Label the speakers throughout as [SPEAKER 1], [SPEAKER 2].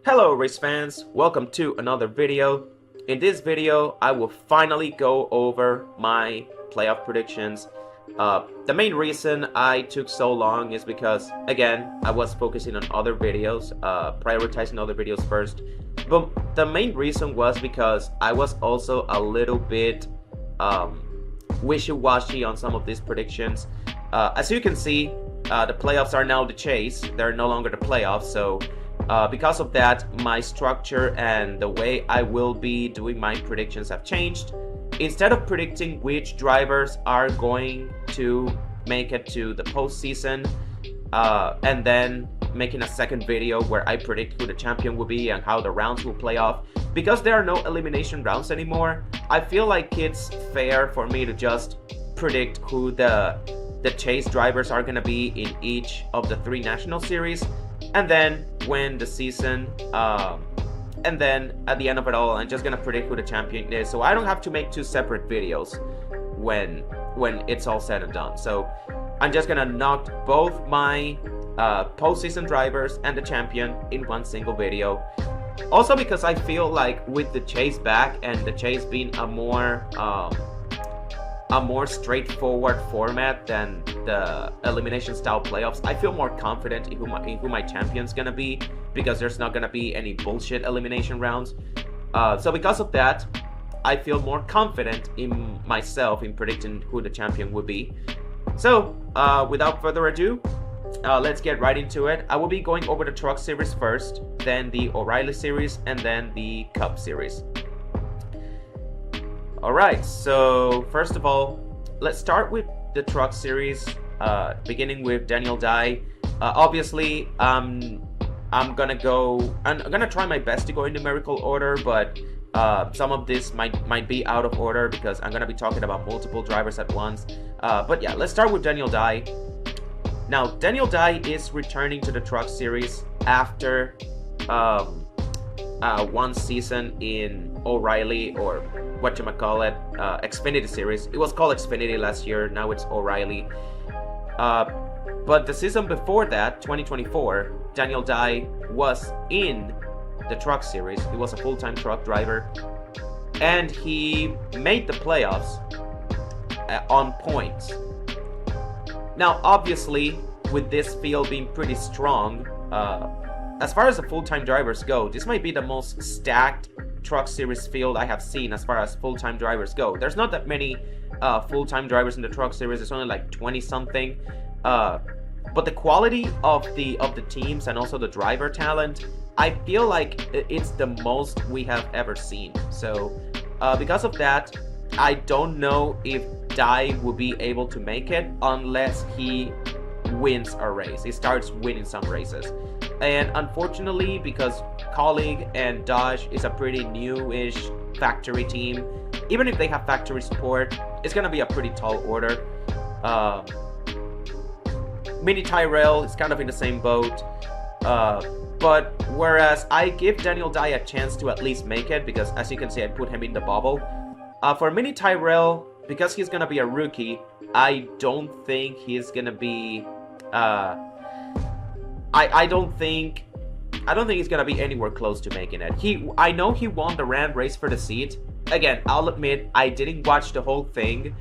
[SPEAKER 1] Hello race fans, welcome to another video. In this video, I will finally go over my playoff predictions. The main reason I took so long is because, again, I was focusing on other videos, prioritizing other videos first. But the main reason was because I was also a little bit wishy-washy on some of these predictions. As you can see, the playoffs are now the chase. They're no longer the playoffs, so because of that, my structure and the way I will be doing my predictions have changed. Instead of predicting which drivers are going to make it to the postseason, and then making a second video where I predict who the champion will be and how the rounds will play off, because there are no elimination rounds anymore, I feel like it's fair for me to just predict who the chase drivers are going to be in each of the 3 national series, and then when the season and then at the end of it all, I'm just gonna predict who the champion is, so I don't have to make 2 separate videos when it's all said and done. So I'm just gonna knock both my postseason drivers and the champion in one single video. Also because I feel like with the chase back and the chase being a more straightforward format than the elimination style playoffs, I feel more confident in who my champion's gonna be, because there's not gonna be any bullshit elimination rounds. So because of that, I feel more confident in myself in predicting who the champion would be. So without further ado, let's get right into it. I will be going over the Truck Series first, then the O'Reilly Series, and then the Cup Series. Alright, so first of all, let's start with the Truck Series, beginning with Daniel Dye. Obviously, I'm gonna try my best to go in numerical order, but some of this might be out of order because I'm gonna be talking about multiple drivers at once. But yeah, let's start with Daniel Dye. Now, Daniel Dye is returning to the Truck Series after one season in O'Reilly, or whatchamacallit, Xfinity Series. It was called Xfinity last year, now it's O'Reilly. But the season before that, 2024, Daniel Dye was in the Truck Series. He was a full-time truck driver, and he made the playoffs on points. Now, obviously, with this field being pretty strong, as far as the full-time drivers go, this might be the most stacked Truck Series field I have seen as far as full-time drivers go. There's not that many full-time drivers in the Truck Series. There's only like 20-something. But the quality of the teams and also the driver talent, I feel like it's the most we have ever seen. So because of that, I don't know if Dye will be able to make it unless he wins a race. He starts winning some races. And unfortunately, because Colleague and Dodge is a pretty new-ish factory team, even if they have factory support, it's gonna be a pretty tall order. Mini Tyrell is kind of in the same boat. But whereas I give Daniel Dye a chance to at least make it, because as you can see, I put him in the bubble. For Mini Tyrell, because he's gonna be a rookie, I don't think he's gonna be I don't think he's gonna be anywhere close to making it. I know he won the Ram race for the seat. Again, I'll admit I didn't watch the whole thing.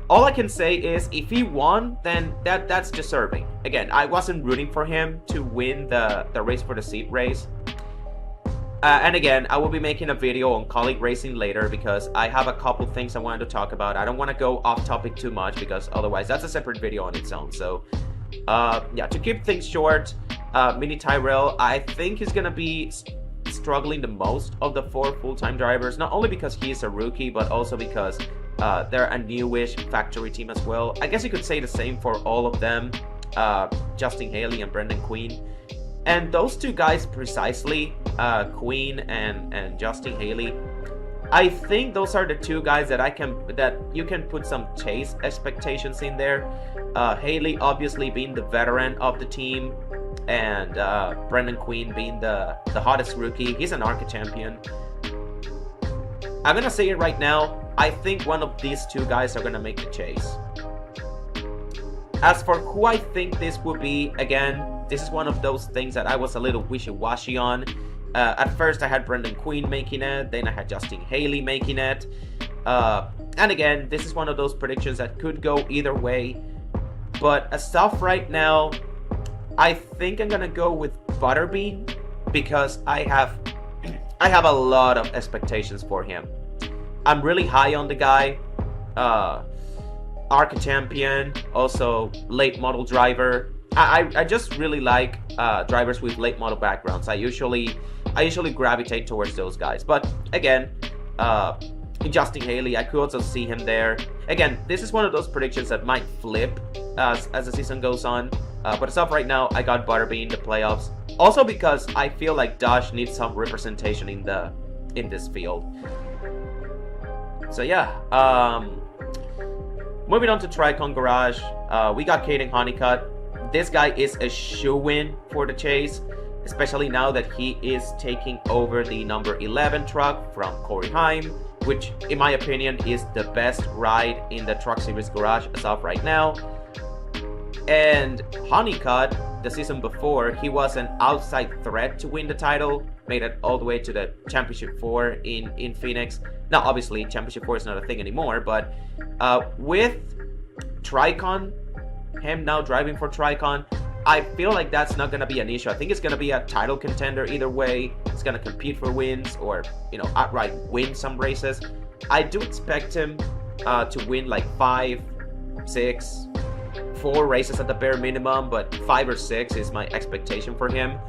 [SPEAKER 1] All I can say is if he won, then that's deserving. Again, I wasn't rooting for him to win the race for the seat race. And again, I will be making a video on Colleague Racing later because I have a couple things I wanted to talk about. I don't want to go off topic too much because otherwise that's a separate video on its own. So yeah, to keep things short, Mini Tyrell, I think he's gonna be struggling the most of the 4 full-time drivers, not only because he is a rookie, but also because they're a newish factory team as well. I guess you could say the same for all of them, Justin Haley and Brendan Queen. And those 2 guys precisely, Queen and Justin Haley, I think those are the 2 guys that you can put some chase expectations in there. Haley obviously being the veteran of the team, and Brendan Queen being the hottest rookie. He's an ARCA champion. I'm gonna say it right now, I think one of these 2 guys are gonna make the chase. As for who I think this will be, again, this is one of those things that I was a little wishy-washy on. At first I had Brendan Quinn making it, then I had Justin Haley making it. And again, this is one of those predictions that could go either way. But as of right now, I think I'm gonna go with Butterbean because I have a lot of expectations for him. I'm really high on the guy. ARCA champion, also late model driver. I just really like drivers with late model backgrounds. I usually gravitate towards those guys. But again, Justin Haley, I could also see him there. Again, this is one of those predictions that might flip as the season goes on. But as of right now, I got Butterbean in the playoffs. Also because I feel like Dodge needs some representation in this field. So yeah, moving on to Tricon Garage, we got Caden Honeycutt. This guy is a shoo-in for the chase, especially now that he is taking over the number 11 truck from Corey Heim, which in my opinion is the best ride in the Truck Series Garage as of right now. And Honeycutt, the season before, he was an outside threat to win the title, made it all the way to the Championship 4 in Phoenix. Now obviously Championship 4 is not a thing anymore, but with Tricon, him now driving for Tricon, I feel like that's not going to be an issue. I think it's going to be a title contender either way. It's going to compete for wins or, outright win some races. I do expect him to win like 5, 6, 4 races at the bare minimum, but 5 or 6 is my expectation for him.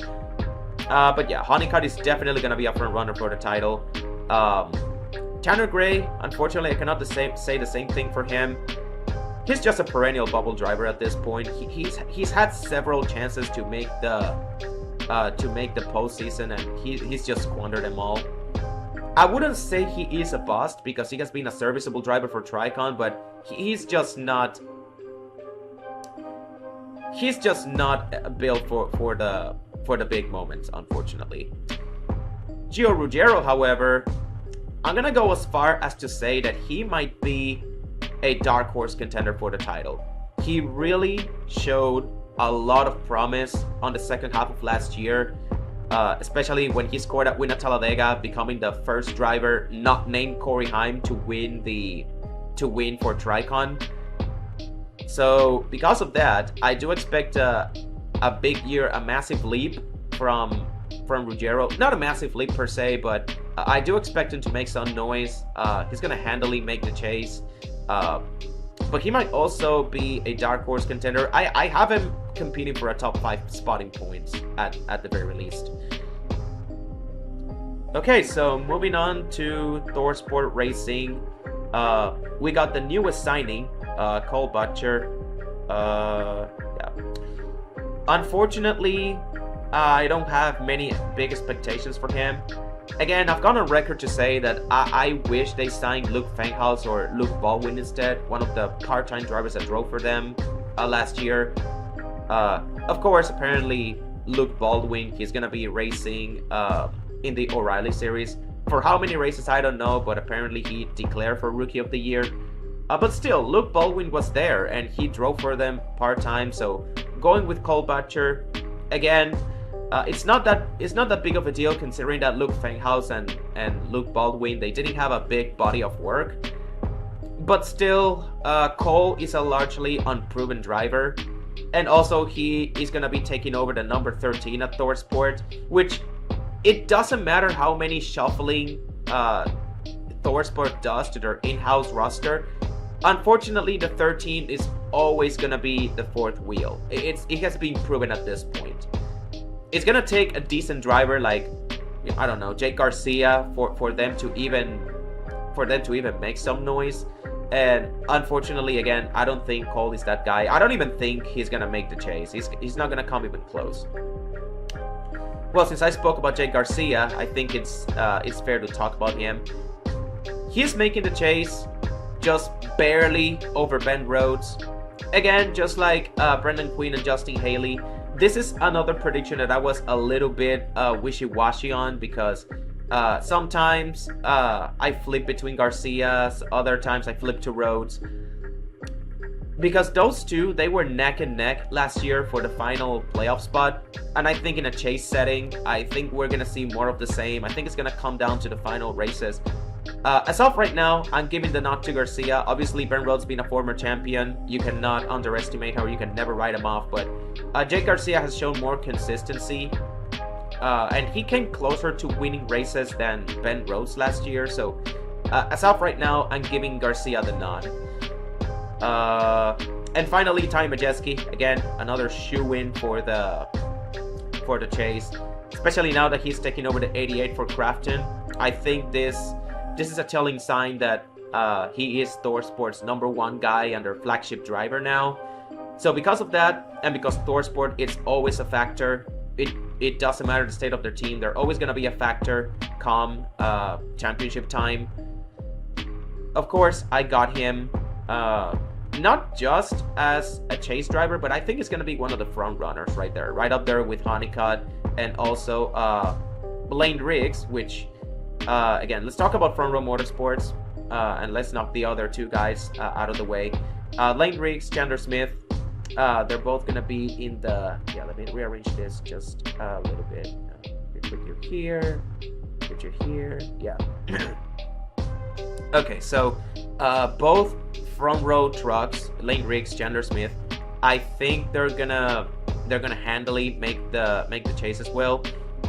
[SPEAKER 1] But yeah, Honeycutt is definitely going to be a front runner for the title. Tanner Gray, unfortunately, I cannot say the same thing for him. He's just a perennial bubble driver at this point. He's had several chances to make the postseason, and he's just squandered them all. I wouldn't say he is a bust because he has been a serviceable driver for Tricon, but he's just not built for the big moments, unfortunately. Gio Ruggiero, however, I'm gonna go as far as to say that he might be a dark horse contender for the title. He really showed a lot of promise on the second half of last year, especially when he scored at Win at Talladega, becoming the first driver not named Corey Heim to win for Tricon. So because of that, I do expect a big year, a massive leap from Ruggiero. Not a massive leap per se, but I do expect him to make some noise. He's gonna handily make the chase. But he might also be a dark horse contender. I have him competing for a top 5 spotting points at the very least. Okay, so moving on to Thor Sport Racing. We got the newest signing, Cole Butcher. Yeah. Unfortunately, I don't have many big expectations for him. Again, I've gone on record to say that I wish they signed Luke Fanghaus or Luke Baldwin instead, one of the part-time drivers that drove for them last year. Of course, apparently Luke Baldwin, he's gonna be racing in the O'Reilly series. For how many races, I don't know, but apparently he declared for Rookie of the Year. But still, Luke Baldwin was there and he drove for them part-time, so going with Cole Butcher, again, it's not that big of a deal considering that Luke Fanghaus and Luke Baldwin, they didn't have a big body of work. But still, Cole is a largely unproven driver. And also he is going to be taking over the number 13 at Thor Sport, which it doesn't matter how many shuffling Thor Sport does to their in-house roster. Unfortunately, the 13 is always going to be the 4th wheel. It has been proven at this point. It's gonna take a decent driver like, I don't know, Jake Garcia for them to even make some noise. And unfortunately, again, I don't think Cole is that guy. I don't even think he's gonna make the chase. He's not gonna come even close. Well, since I spoke about Jake Garcia, I think it's fair to talk about him. He's making the chase, just barely over bend roads. Again, just like Brendan Quinn and Justin Haley. This is another prediction that I was a little bit wishy-washy on because sometimes I flip between Garcias, other times I flip to Rhodes. because those two, they were neck and neck last year for the final playoff spot. And I think in a chase setting, I think we're going to see more of the same. I think it's going to come down to the final races. As of right now, I'm giving the nod to Garcia. Obviously, Ben Rhodes being a former champion, you cannot underestimate her. You can never write him off. But Jake Garcia has shown more consistency. And he came closer to winning races than Ben Rhodes last year. So as of right now, I'm giving Garcia the nod. And finally, Ty Majeski, again, another shoe-in for the chase, especially now that he's taking over the 88 for Crafton. I think this is a telling sign that he is ThorSport's #1 guy and their flagship driver now. So because of that, and because ThorSport is always a factor, it doesn't matter the state of their team, they're always going to be a factor come championship time. Of course, I got him not just as a chase driver, but I think it's going to be one of the front runners right there, right up there with Honeycutt and also Blaine Riggs, which again, let's talk about Front Row Motorsports and let's knock the other two guys out of the way. Lane Riggs, Chandler Smith, they're both going to be in the, let me rearrange this just a little bit. Put you here, put you here, yeah. Okay, so both front row trucks, Lane Riggs, Chandler Smith, I think they're gonna handily make the chase as well.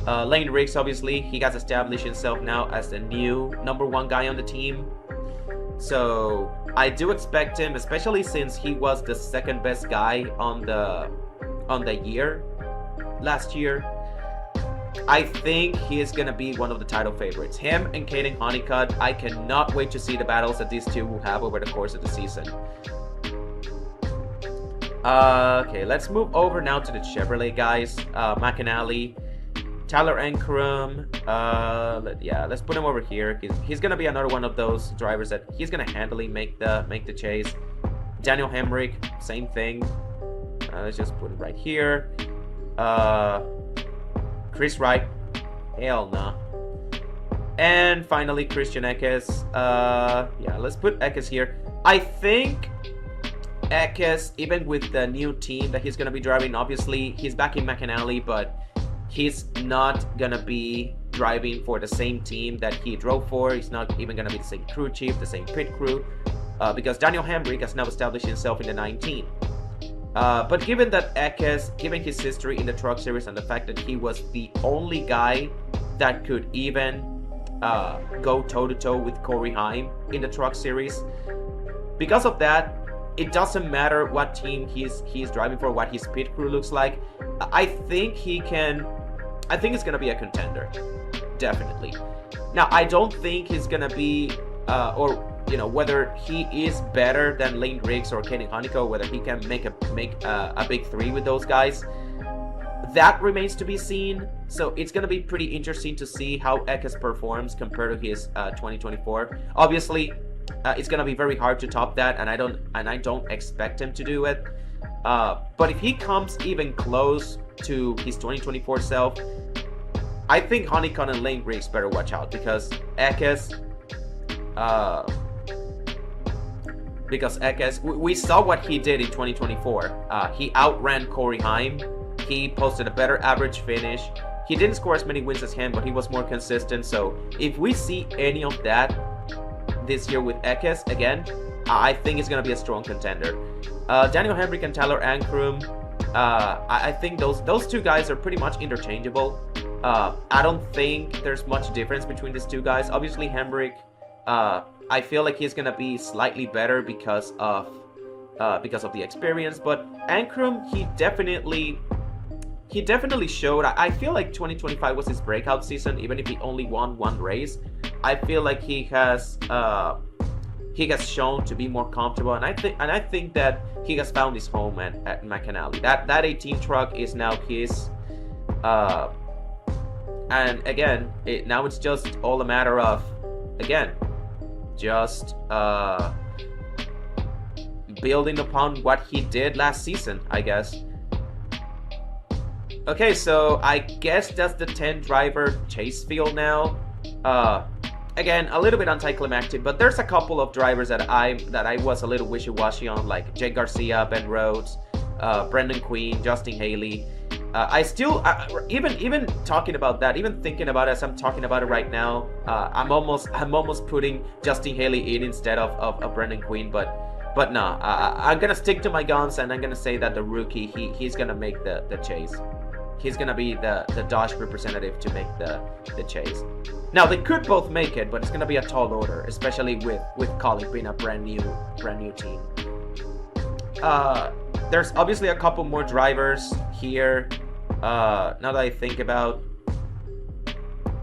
[SPEAKER 1] Lane Riggs, obviously, he has established himself now as the new #1 guy on the team. So I do expect him, especially since he was the second best guy on the year last year. I think he is going to be one of the title favorites. Him and Caden Honeycutt, I cannot wait to see the battles that these two will have over the course of the season. Okay, let's move over now to the Chevrolet guys. McAnally, Tyler Ankrum, let's put him over here. He's going to be another one of those drivers that he's going to handily make the chase. Daniel Hemrick, same thing. Let's just put it right here. Chris Wright, hell nah. And finally, Christian Eckes. Let's put Eckes here. I think Eckes, even with the new team that he's going to be driving, obviously, he's back in McAnally, but he's not going to be driving for the same team that he drove for. He's not even going to be the same crew chief, the same pit crew, because Daniel Hemrick has now established himself in the 19. But given that Eckes, given his history in the Truck Series and the fact that he was the only guy that could even go toe-to-toe with Corey Heim in the Truck Series, because of that, it doesn't matter what team he's driving for, what his pit crew looks like. I think it's going to be a contender, definitely. Now, I don't think he's going to be, whether he is better than Lane Riggs or Kenny Honeycutt, whether he can make a big three with those guys, that remains to be seen. So it's going to be pretty interesting to see how Eckes performs compared to his 2024. Obviously, it's going to be very hard to top that, and I don't expect him to do it. But if he comes even close to his 2024 self, I think Honeycutt and Lane Riggs better watch out, because Eckes, we saw what he did in 2024. He outran Corey Heim. He posted a better average finish. He didn't score as many wins as him, but he was more consistent. So if we see any of that this year with Eckes, again, I think it's going to be a strong contender. Daniel Hemrick and Tyler Ankrum, I think those two guys are pretty much interchangeable. I don't think there's much difference between these two guys. Obviously, Hemrick, I feel like he's gonna be slightly better because of the experience, but Ankrum, he definitely showed. I feel like 2025 was his breakout season, even if he only won one race. I feel like he has shown to be more comfortable, and I think that he has found his home at McAnally. That 18 truck is now his, and again, now it's just all a matter of, again, just building upon what he did last season, I guess. Okay, so I guess that's the 10 driver chase field now. again, a little bit anticlimactic, but there's a couple of drivers that I was a little wishy-washy on, like Jake Garcia, Ben Rhodes, Brendan Queen, Justin Haley. I still, even talking about that, even thinking about it as I'm talking about it right now, I'm almost putting Justin Haley in instead of Brendan Queen, but nah, I'm gonna stick to my guns, and I'm gonna say that the rookie, he's gonna make the chase. He's gonna be the Dodge representative to make the chase. Now they could both make it, but it's gonna be a tall order, especially with Kaulig being a brand new team. There's obviously a couple more drivers here. Now that I think about,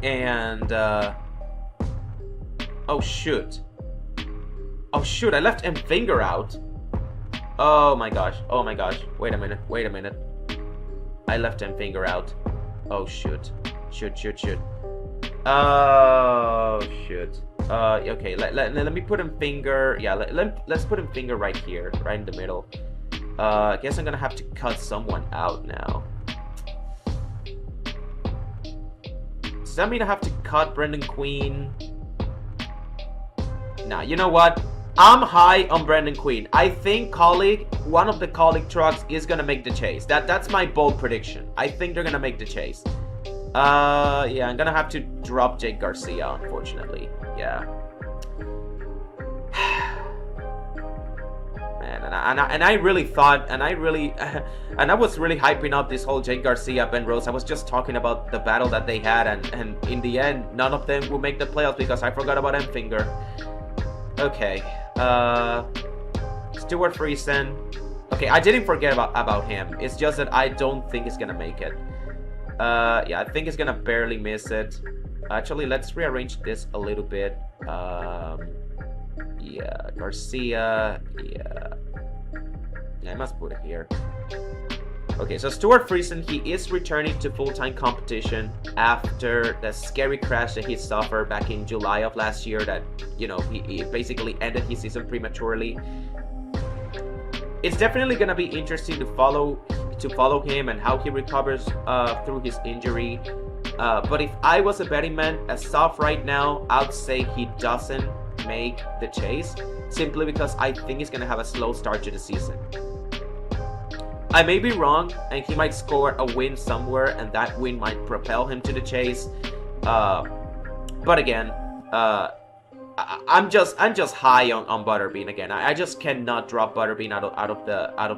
[SPEAKER 1] and oh shoot, I left M Finger out. Oh my gosh, wait a minute. I left M Finger out. Oh shoot. Oh shoot. Okay, let me put him Finger. Yeah, let's put him Finger right here, right in the middle. I guess I'm gonna have to cut someone out now. Does that mean I have to cut Brendan Queen? Nah, you know what? I'm high on Brendan Queen. I think one of the Kaulig trucks is gonna make the chase. That's my bold prediction. I think they're gonna make the chase. Yeah, I'm gonna have to drop Jake Garcia, unfortunately. Yeah. Man, and I really thought, and I was really hyping up this whole Jake Garcia, Ben Rhodes. I was just talking about the battle that they had, and in the end, none of them will make the playoffs because I forgot about M Finger. Okay, Stuart Friesen. Okay, I didn't forget about him. It's just that I don't think he's gonna make it. Yeah, I think he's gonna barely miss it. Actually, let's rearrange this a little bit. Yeah, Garcia. Yeah, I must put it here. Okay, so Stuart Friesen, he is returning to full-time competition after the scary crash that he suffered back in July of last year that, you know, he basically ended his season prematurely. It's definitely going to be interesting to follow him and how he recovers through his injury. But if I was a betting man, as of right now, I'd say he doesn't make the chase, simply because I think he's going to have a slow start to the season. I may be wrong, and he might score a win somewhere, and that win might propel him to the chase. But again, I'm just high on Butterbean again. I just cannot drop Butterbean out of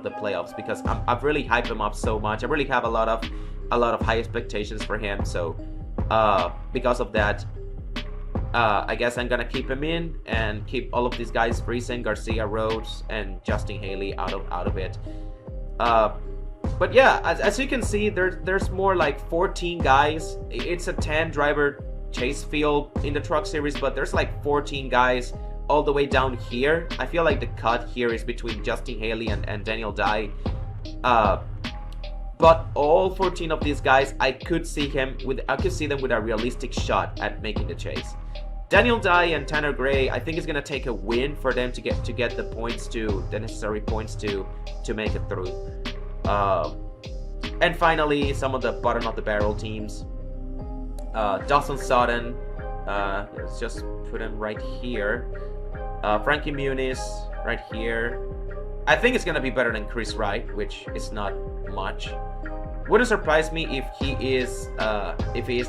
[SPEAKER 1] the playoffs because I've really hyped him up so much. I really have a lot of high expectations for him. So because of that, I guess I'm gonna keep him in and keep all of these guys, Friesen, Garcia, Rhodes, and Justin Haley out of it. But yeah, as you can see, there's more like 14 guys. It's a 10 driver chase field in the truck series, but there's like 14 guys all the way down here. I feel like the cut here is between Justin Haley and Daniel Dye. But all 14 of these guys, I could see them with a realistic shot at making the chase. Daniel Dye and Tanner Gray, I think it's gonna take a win for them to get the necessary points to make it through. And finally, some of the bottom of the barrel teams. Dawson Sutton, let's just put him right here. Frankie Muniz, right here. I think it's gonna be better than Chris Wright, which is not much. Wouldn't surprise me if he is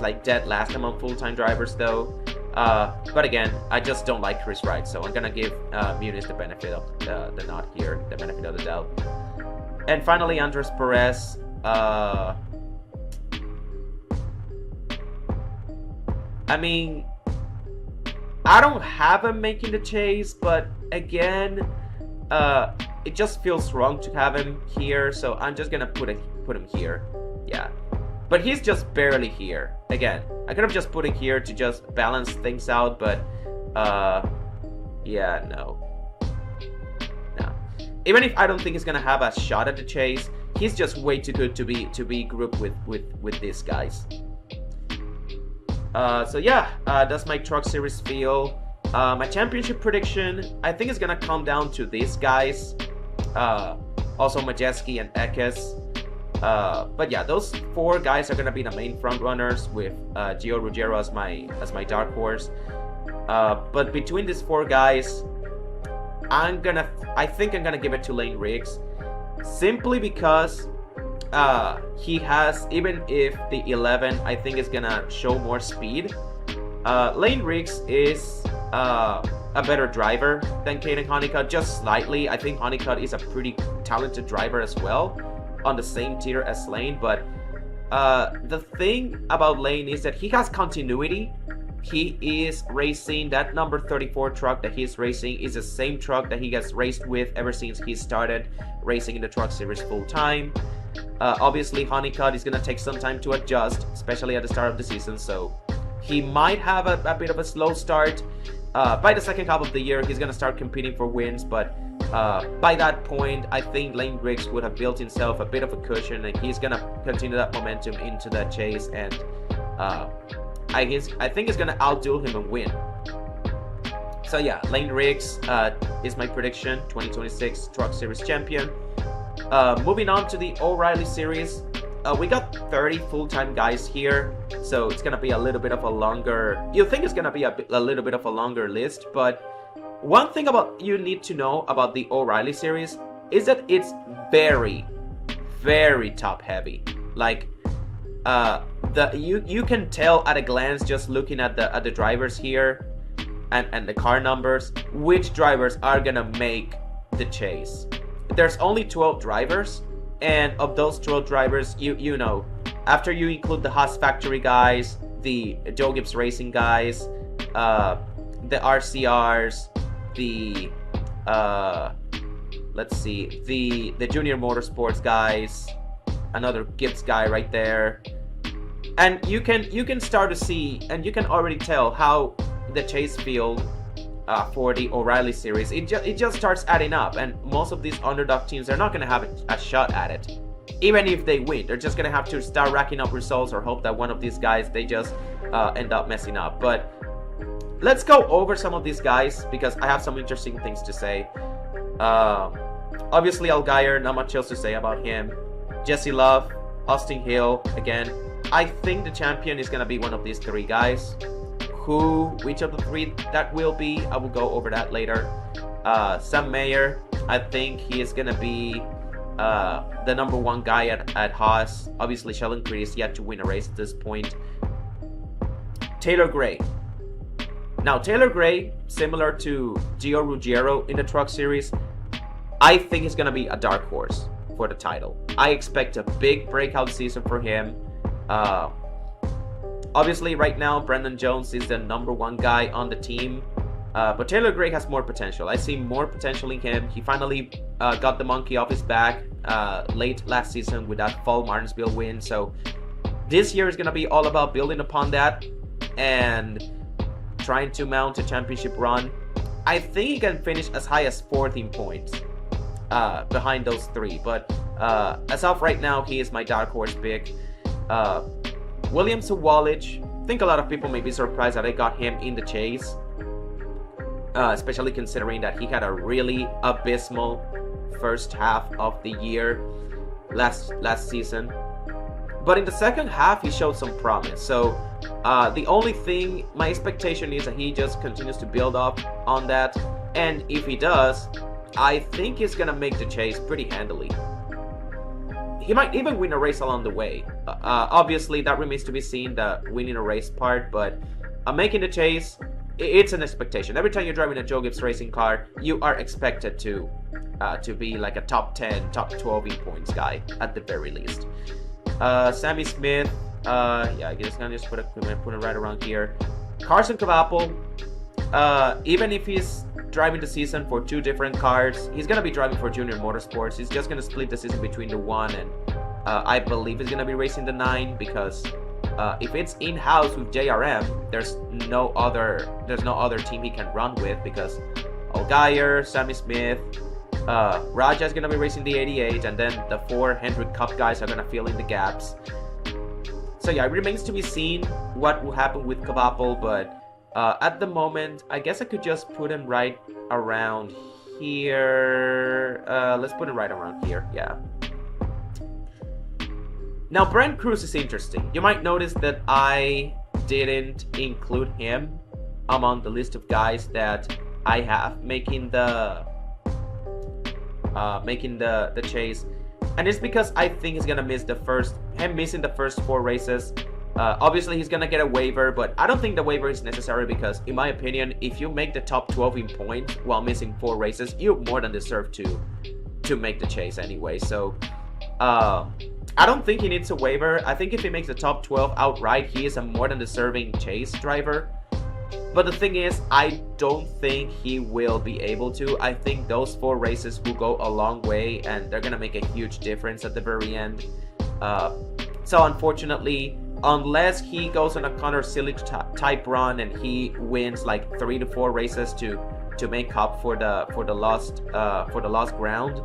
[SPEAKER 1] like dead last among full-time drivers though. But again, I just don't like Chris Wright, so I'm gonna give Muniz the benefit of the nod here, the benefit of the doubt. And finally, Andres Perez. I mean, I don't have him making the chase, but again, it just feels wrong to have him here, so I'm just gonna put him here. Yeah, but he's just barely here. Again, I could have just put it here to just balance things out, but yeah, no. Even if I don't think he's gonna have a shot at the chase, he's just way too good to be grouped with these guys. So yeah, that's my truck series feel. My championship prediction, I think it's gonna come down to these guys. Also Majeski and Ekes. But yeah, those 4 guys are gonna be the main front runners with Gio Ruggiero as my dark horse. But between these four guys, I think I'm gonna give it to Lane Riggs, simply because he has, even if the 11 I think is gonna show more speed, Lane Riggs is a better driver than Caden Honeycutt, just slightly. I think Honeycutt is a pretty talented driver as well, on the same tier as Lane, but the thing about Lane is that he has continuity. He is racing that number 34 truck that he's racing is the same truck that he has raced with ever since he started racing in the Truck Series full time. Obviously, Honeycutt is going to take some time to adjust, especially at the start of the season, so he might have a bit of a slow start. By the second half of the year, he's going to start competing for wins, but by that point, I think Lane Riggs would have built himself a bit of a cushion, and he's going to continue that momentum into that chase, and I think he's going to outdo him and win. So yeah, Lane Riggs is my prediction, 2026 Truck Series champion. Moving on to the O'Reilly Series, we got 30 full-time guys here, so it's gonna be a little bit of a longer. You think it's gonna be a little bit of a longer list, but one thing about you need to know about the O'Reilly Series is that it's very, very top-heavy. Like, you can tell at a glance just looking at the drivers here and the car numbers which drivers are gonna make the chase. There's only 12 drivers, and of those 12 drivers, you know, after you include the Haas Factory guys, the Joe Gibbs Racing guys, the RCRs, the let's see, the Junior Motorsports guys, another Gibbs guy right there, and you can start to see, and you can already tell how the chase field for the O'Reilly Series, it just starts adding up, and most of these underdog teams are not going to have a shot at it. Even if they win, they're just going to have to start racking up results or hope that one of these guys, they just end up messing up. But let's go over some of these guys, because I have some interesting things to say. Obviously, Allgaier, not much else to say about him. Jesse Love, Austin Hill, again. I think the champion is going to be one of these three guys. Which of the three that will be, I will go over that later. Sam Mayer, I think he is going to be the number one guy at Haas. Obviously, Sheldon Creed is yet to win a race at this point. Taylor Gray. Now, Taylor Gray, similar to Gio Ruggiero in the Truck Series, I think he's going to be a dark horse for the title. I expect a big breakout season for him. Obviously, right now, Brandon Jones is the number one guy on the team. But Taylor Gray has more potential. I see more potential in him. He finally got the monkey off his back late last season with that fall Martinsville win. So this year is going to be all about building upon that and trying to mount a championship run. I think he can finish as high as 14 points behind those three. But as of right now, he is my dark horse pick. William Sawalich, I think a lot of people may be surprised that I got him in the chase, especially considering that he had a really abysmal first half of the year last season. But in the second half, he showed some promise. So the only thing, my expectation is that he just continues to build up on that. And if he does, I think he's going to make the chase pretty handily. He might even win a race along the way. Obviously, that remains to be seen, the winning a race part, but making the chase, it's an expectation. Every time you're driving a Joe Gibbs Racing car, you are expected to be like a top 10, top 12 in points guy, at the very least. Sammy Smith, yeah, I guess I'm just put it right around here. Carson Cavapel, even if he's driving the season for two different cars, he's going to be driving for Junior Motorsports. He's just going to split the season between the 1 and I believe he's going to be racing the 9, because if it's in-house with JRM, there's no other team he can run with, because Allgaier, Sammy Smith, Raja is going to be racing the 88, and then the 4 Hendrick Cup guys are going to fill in the gaps. So yeah, it remains to be seen what will happen with Cavapel, but at the moment, I guess I could just put him right around here. Let's put him right around here, yeah. Now, Brent Cruz is interesting. You might notice that I didn't include him among the list of guys that I have making the chase, and it's because I think he's gonna miss missing the first 4 races. Obviously, he's gonna get a waiver, but I don't think the waiver is necessary because, in my opinion, if you make the top 12 in points while missing 4 races, you more than deserve to make the chase anyway. So, I don't think he needs a waiver. I think if he makes the top 12 outright, he is a more than deserving chase driver. But the thing is, I don't think he will be able to. I think those 4 races will go a long way, and they're gonna make a huge difference at the very end. So unfortunately, unless he goes on a Connor Silich type run and he wins like 3 to 4 races to make up for the lost ground,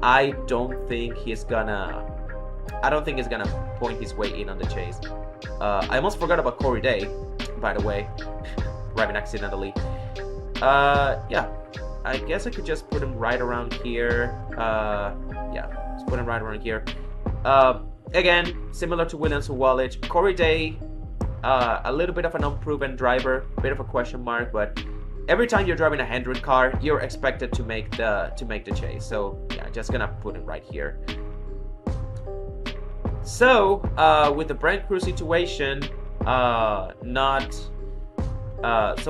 [SPEAKER 1] I don't think he's gonna point his way in on the chase. I almost forgot about Corey Day, by the way, driving accidentally. Yeah, I guess I could just put him right around here. Yeah, let's put him right around here. Again, similar to Williams and Wallich, Corey Day, a little bit of an unproven driver, bit of a question mark, but every time you're driving a Hendrick car, you're expected to make the chase. So yeah, just gonna put it right here. So with the Brent Crew situation, so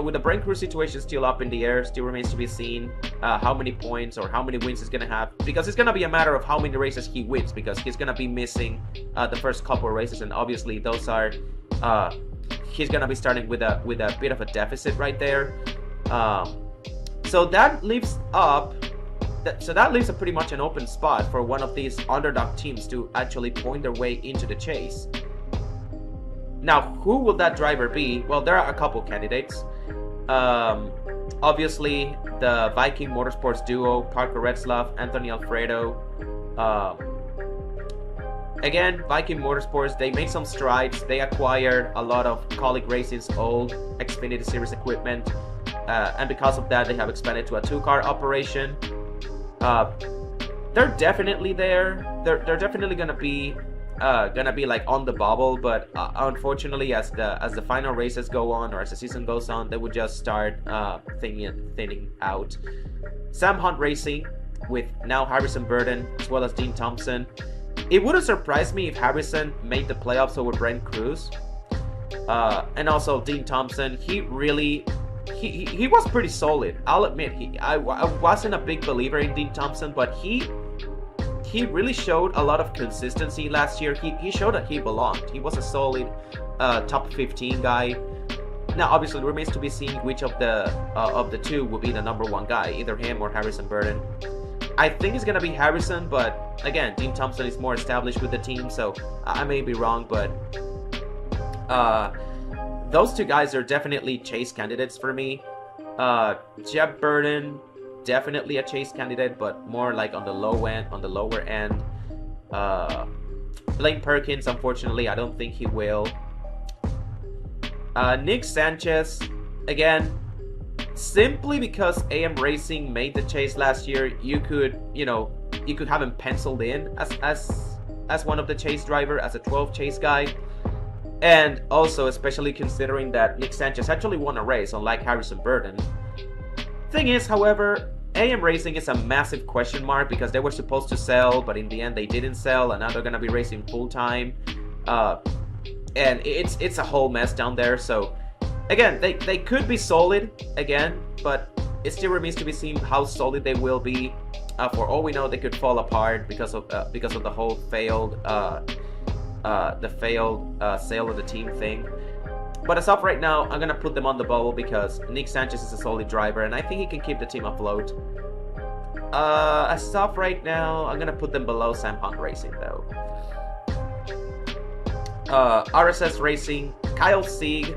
[SPEAKER 1] with the Brent Crew situation still up in the air, still remains to be seen how many points or how many wins he's going to have, because it's going to be a matter of how many races he wins, because he's going to be missing the first couple of races, and obviously those are he's going to be starting with a bit of a deficit right there. So that leaves a pretty much an open spot for one of these underdog teams to actually point their way into the chase. Now, who will that driver be? Well, there are a couple candidates. Obviously, the Viking Motorsports duo, Parker Retzlaff, Anthony Alfredo. Again, Viking Motorsports, they made some strides. They acquired a lot of Colic Racing's old Xfinity Series equipment. And because of that, they have expanded to a 2-car operation. They're definitely there. They're definitely gonna be like on the bubble, but unfortunately, as the final races go on, or as the season goes on, they would just start thinning out. Sam Hunt Racing, with now Harrison Burton as well as Dean Thompson. It wouldn't surprise me if Harrison made the playoffs over Brent Cruz, and also Dean Thompson. He was pretty solid. I'll admit, I wasn't a big believer in Dean Thompson, but he really showed a lot of consistency last year. He showed that he belonged. He was a solid top 15 guy. Now, obviously, it remains to be seen which of the two will be the number 1 guy, either him or Harrison Burton. I think it's gonna be Harrison, but again, Dean Thompson is more established with the team, so I may be wrong, but those 2 guys are definitely chase candidates for me. Jeb Burton, definitely a chase candidate, but more like on the lower end. Blaine Perkins, unfortunately, I don't think he will. Nick Sanchez, again, simply because AM Racing made the chase last year, you could have him penciled in as one of the chase driver, as a 12 chase guy. And also, especially considering that Nick Sanchez actually won a race, unlike Harrison Burton. Thing is, however, AM Racing is a massive question mark because they were supposed to sell, but in the end they didn't sell, and now they're gonna be racing full time, and it's a whole mess down there. So again, they could be solid again, but it still remains to be seen how solid they will be. For all we know, they could fall apart because of the whole failed sale of the team thing. But as of right now, I'm gonna put them on the bubble because Nick Sanchez is a solid driver, and I think he can keep the team afloat. As of right now, I'm gonna put them below Sam Hunt Racing though. RSS Racing, Kyle Sieg.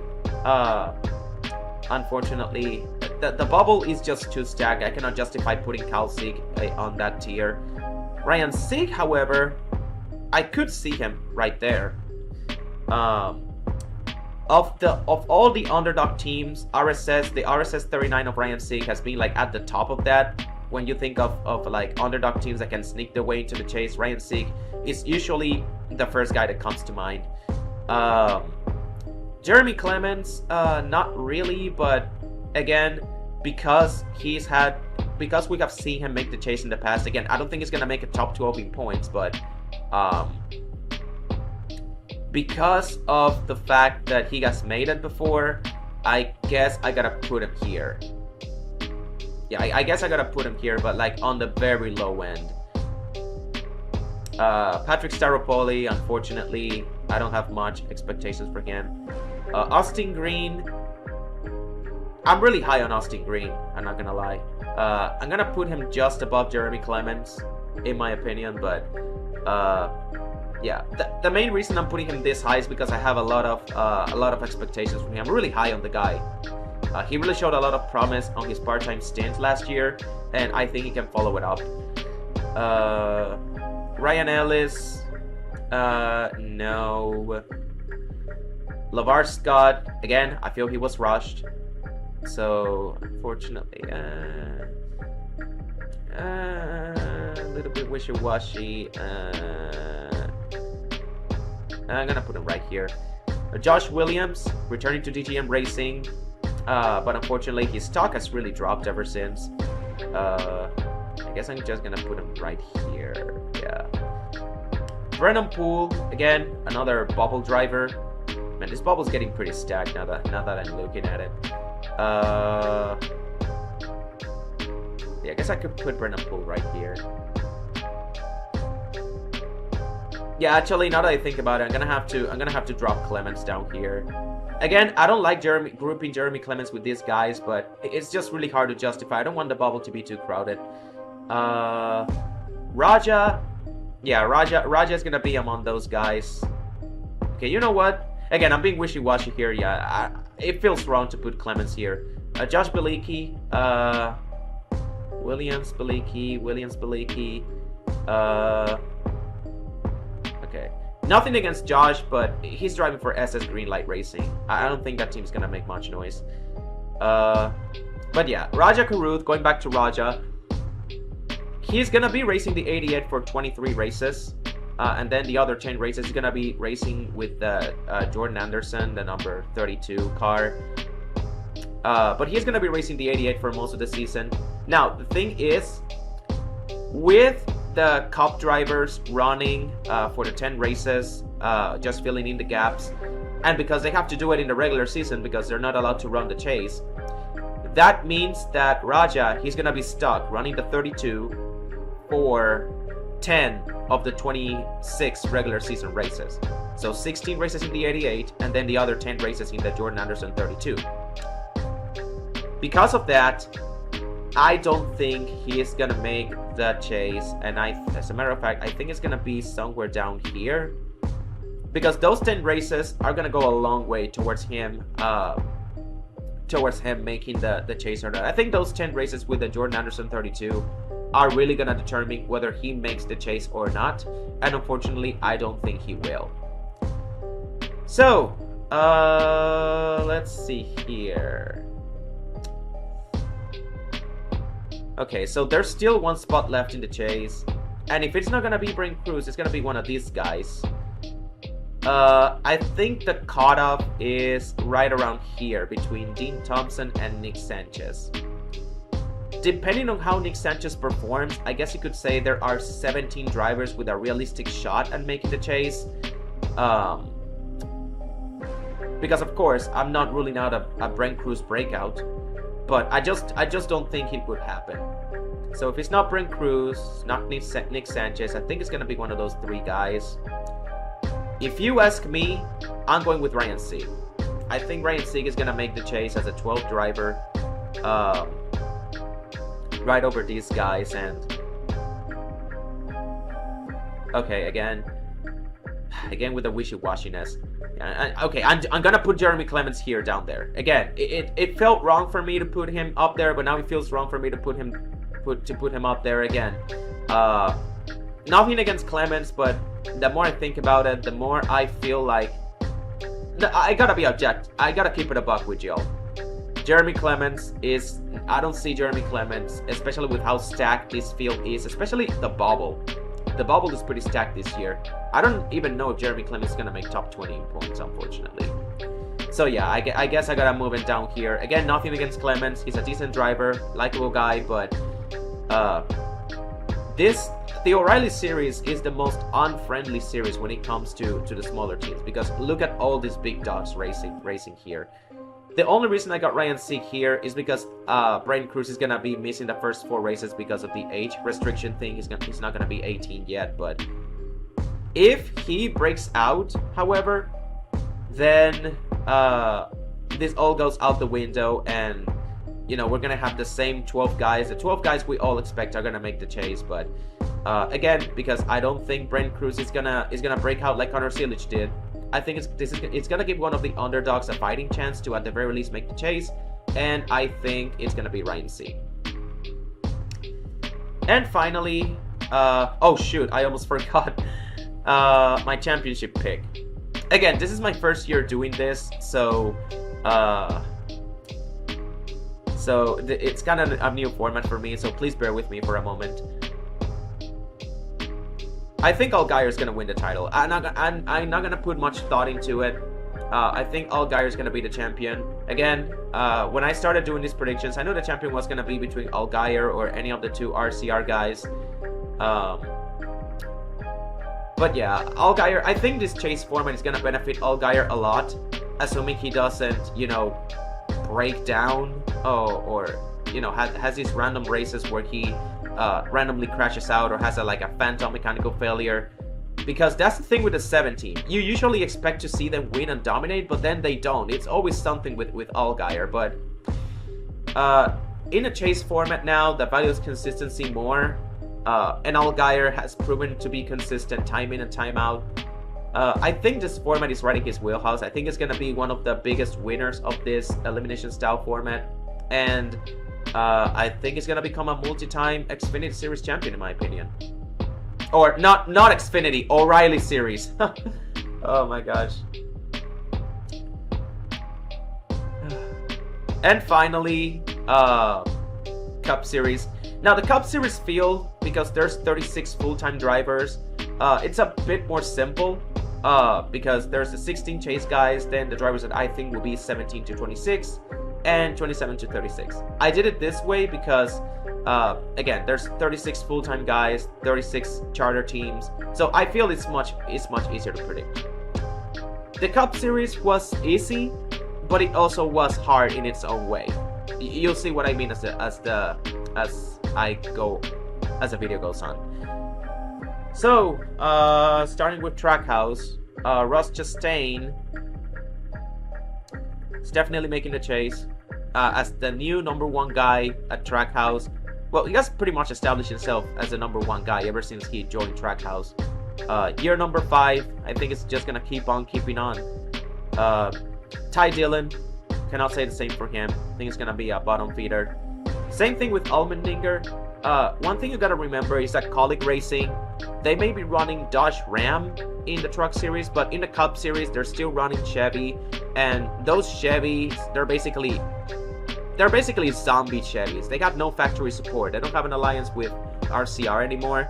[SPEAKER 1] Unfortunately, the bubble is just too stacked. I cannot justify putting Kyle Sieg on that tier. Ryan Sieg, however, I could see him right there. Of all the underdog teams, the RSS 39 of Ryan Sieg has been like at the top of that. When you think of like underdog teams that can sneak their way into the chase, Ryan Sieg is usually the first guy that comes to mind. Jeremy Clements, not really, but again, because we have seen him make the chase in the past, again, I don't think he's gonna make a top 12 in points, but because of the fact that he has made it before, I guess I gotta put him here. Yeah, I guess I gotta put him here, but like on the very low end. Patrick Staropoli, unfortunately, I don't have much expectations for him. Austin Green, I'm really high on Austin Green, I'm not gonna lie. I'm gonna put him just above Jeremy Clements, in my opinion, but yeah, the main reason I'm putting him this high is because I have a lot of expectations from him. I'm really high on the guy. He really showed a lot of promise on his part-time stint last year, and I think he can follow it up. Ryan Ellis, no. LeVar Scott, again, I feel he was rushed, so unfortunately, a little bit wishy-washy. I'm gonna put him right here. Josh Williams, returning to DGM Racing, but unfortunately his stock has really dropped ever since. I guess I'm just gonna put him right here. Yeah. Brennan Poole, again, another bubble driver. Man, this bubble's getting pretty stacked now that I'm looking at it. Yeah, I guess I could put Brennan Poole right here. Yeah, actually, now that I think about it, I'm gonna have to drop Clements down here. Again, I don't like grouping Jeremy Clements with these guys, but it's just really hard to justify. I don't want the bubble to be too crowded. Raja, yeah, Raja is gonna be among those guys. Okay, you know what? Again, I'm being wishy-washy here. Yeah, it feels wrong to put Clements here. Josh Bilicki, Williams Bilicki. Okay, nothing against Josh, but he's driving for SS Greenlight Racing. I don't think that team's gonna make much noise. But yeah, Raja Karuth, going back to Raja, he's gonna be racing the 88 for 23 races. And then the other 10 races, he's gonna be racing with Jordan Anderson, the number 32 car. But he's gonna be racing the 88 for most of the season. Now, the thing is, with the Cup drivers running for the 10 races, just filling in the gaps, and because they have to do it in the regular season because they're not allowed to run the chase, that means that Raja, he's gonna be stuck running the 32 for 10 of the 26 regular season races. So 16 races in the 88 and then the other 10 races in the Jordan Anderson 32. Because of that, I don't think he is gonna make the chase, and as a matter of fact, I think it's gonna be somewhere down here, because those 10 races are gonna go a long way towards him making the chase or not. I think those 10 races with the Jordan Anderson 32 are really gonna determine whether he makes the chase or not, and unfortunately, I don't think he will. So, let's see here. Okay, so there's still one spot left in the chase, and if it's not gonna be Brent Cruz, it's gonna be one of these guys. I think the cutoff is right around here between Dean Thompson and Nick Sanchez. Depending on how Nick Sanchez performs, I guess you could say there are 17 drivers with a realistic shot at making the chase. Because of course, I'm not ruling out a Brent Cruz breakout, but I just don't think it would happen. So if it's not Brent Cruz, not Nick Sanchez, I think it's gonna be one of those three guys. If you ask me, I'm going with Ryan Sieg. I think Ryan Sieg is gonna make the chase as a 12th driver, right over these guys. And okay, again with the wishy-washiness. Okay, I'm gonna put Jeremy Clements here down there. Again, it felt wrong for me to put him up there, but now it feels wrong for me to put him up there again. Nothing against Clements, but the more I think about it, the more I feel like I gotta be objective. I gotta keep it a buck with y'all. Jeremy Clements is, I don't see Jeremy Clements, especially with how stacked this field is, especially the bubble. The bubble is pretty stacked this year. I don't even know if Jeremy Clements is going to make top 20 in points, unfortunately. So yeah, I guess I gotta move it down here. Again, nothing against Clemens. He's a decent driver, likable guy, but the O'Reilly series is the most unfriendly series when it comes to the smaller teams, because look at all these big dogs racing here. The only reason I got Ryan Sieg here is because Brian Cruz is gonna be missing the first 4 races because of the age restriction thing. He's not gonna be 18 yet, but if he breaks out, however, then this all goes out the window, and you know, we're gonna have the same 12 guys. The 12 guys we all expect are gonna make the chase, but again, because I don't think Brent Cruz is gonna break out like Connor Silich did, I think it's gonna give one of the underdogs a fighting chance to at the very least make the chase, and I think it's gonna be Ryan Sieg. And finally, oh shoot, I almost forgot my championship pick. Again, this is my first year doing this, so it's kind of a new format for me, so please bear with me for a moment. I think Allgaier is going to win the title. I'm not going to put much thought into it. I think Allgaier is going to be the champion. Again, when I started doing these predictions, I knew the champion was going to be between Allgaier or any of the 2 RCR guys. But yeah, Allgaier, I think this chase format is going to benefit Allgaier a lot, assuming he doesn't, you know, break down or you know, has these random races where he randomly crashes out or has a phantom mechanical failure, because that's the thing with the 17. You usually expect to see them win and dominate, but then they don't. It's always something with Allgaier, but in a chase format now that values consistency more, and Allgaier has proven to be consistent time in and time out, I think this format is right in his wheelhouse. I think it's going to be one of the biggest winners of this elimination style format, and I think it's going to become a multi-time Xfinity Series champion, in my opinion. Or not Xfinity, O'Reilly Series. Oh my gosh. And finally, Cup Series. Now the Cup Series field, because there's 36 full-time drivers, it's a bit more simple. Because there's the 16 chase guys, then the drivers that I think will be 17 to 26 and 27 to 36. I did it this way because again, there's 36 full-time guys, 36 charter teams, so I feel it's much easier to predict. The Cup Series was easy, but it also was hard in its own way. You'll see what I mean as the video goes on. So, starting with Trackhouse, Ross Chastain is definitely making the chase as the new #1 guy at Trackhouse. Well, he has pretty much established himself as the #1 guy ever since he joined Trackhouse. Year number 5, I think it's just gonna keep on keeping on. Ty Dillon, cannot say the same for him. I think it's gonna be a bottom feeder. Same thing with Allmendinger. One thing you gotta remember is that Colic Racing, they may be running Dodge Ram in the Truck Series, but in the Cup Series, they're still running Chevy, and those Chevys, they're basically zombie Chevys. They got no factory support. They don't have an alliance with RCR anymore.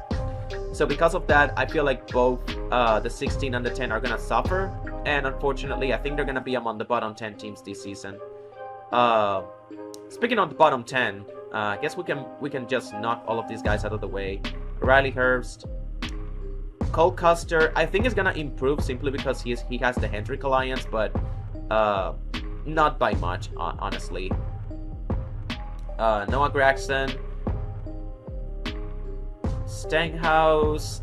[SPEAKER 1] So because of that, I feel like both the 16 and the 10 are gonna suffer, and unfortunately, I think they're gonna be among the bottom 10 teams this season. Speaking of the bottom 10, I guess we can just knock all of these guys out of the way. Riley Herbst, Cole Custer, I think is gonna improve simply because he has the Hendrick Alliance, but not by much, honestly. Noah Gregson, Stanghouse,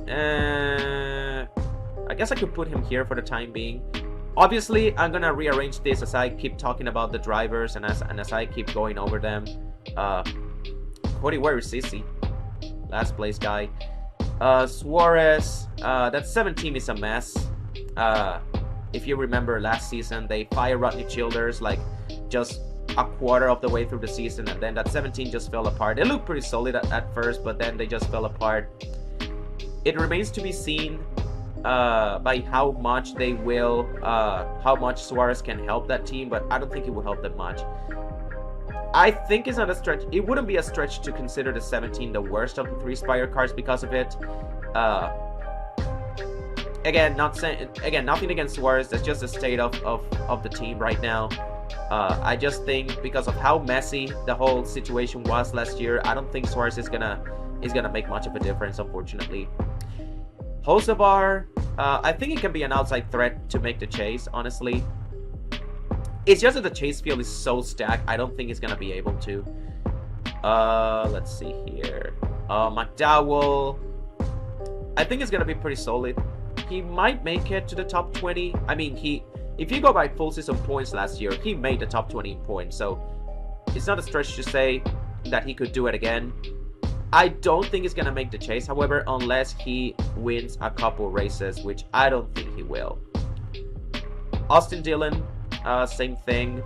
[SPEAKER 1] I guess I could put him here for the time being. Obviously, I'm gonna rearrange this as I keep talking about the drivers and as I keep going over them. Cody, where is Sissy? Last place guy. Suarez, that 17 is a mess. If you remember last season, they fired Rodney Childers like just a quarter of the way through the season, and then that 17 just fell apart. They looked pretty solid at first, but then they just fell apart. It remains to be seen by how much how much Suarez can help that team, but I don't think it will help them much. I think it's not a stretch. It wouldn't be a stretch to consider the 17 the worst of the 3 Spire cars because of it. again, not saying again, nothing against Suarez. That's just the state of the team right now. I just think because of how messy the whole situation was last year, I don't think Suarez is gonna make much of a difference, unfortunately. Hocevar, I think it can be an outside threat to make the chase, honestly. It's just that the chase field is so stacked, I don't think he's gonna be able to. Let's see here. McDowell, I think it's gonna be pretty solid. He might make it to the top 20. I mean, if you go by full season points last year, he made the top 20 in points, so it's not a stretch to say that he could do it again. I don't think he's gonna make the chase, however, unless he wins a couple races, which I don't think he will. Austin Dillon, same thing.